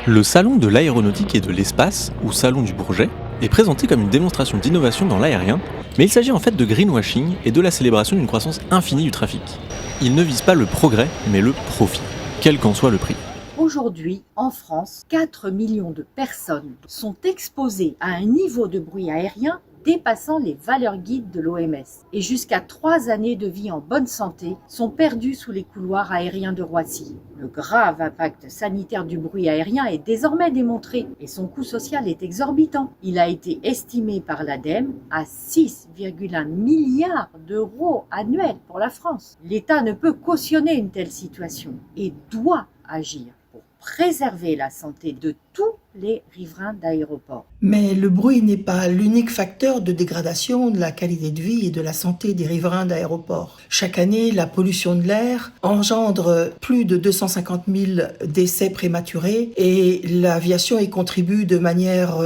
Le Salon de l'aéronautique et de l'espace, ou Salon du Bourget, est présenté comme une démonstration d'innovation dans l'aérien, mais il s'agit en fait de greenwashing et de la célébration d'une croissance infinie du trafic. Il ne vise pas le progrès, mais le profit, quel qu'en soit le prix. Aujourd'hui, en France, 4 millions de personnes sont exposées à un niveau de bruit aérien dépassant les valeurs guides de l'OMS. Et jusqu'à 3 années de vie en bonne santé sont perdues sous les couloirs aériens de Roissy. Le grave impact sanitaire du bruit aérien est désormais démontré et son coût social est exorbitant. Il a été estimé par l'ADEME à 6,1 milliards d'euros annuels pour la France. L'État ne peut cautionner une telle situation et doit agir pour préserver la santé de tous les riverains d'aéroports. Mais le bruit n'est pas l'unique facteur de dégradation de la qualité de vie et de la santé des riverains d'aéroports. Chaque année, la pollution de l'air engendre plus de 250 000 décès prématurés et l'aviation y contribue de manière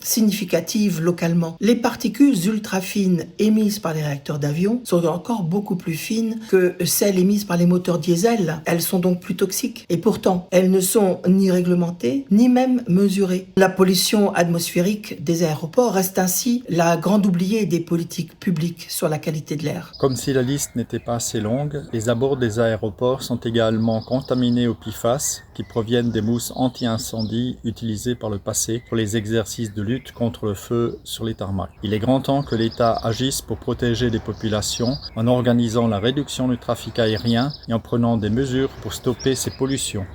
significative localement. Les particules ultra fines émises par les réacteurs d'avion sont encore beaucoup plus fines que celles émises par les moteurs diesel. Elles sont donc plus toxiques et pourtant, elles ne sont ni réglementées ni même mesurées. La pollution atmosphérique des aéroports reste ainsi la grande oubliée des politiques publiques sur la qualité de l'air. Comme si la liste n'était pas assez longue, les abords des aéroports sont également contaminés aux PFAS qui proviennent des mousses anti-incendie utilisées par le passé pour les exercices de lutte contre le feu sur les tarmacs. Il est grand temps que l'État agisse pour protéger les populations en organisant la réduction du trafic aérien et en prenant des mesures pour stopper ces pollutions.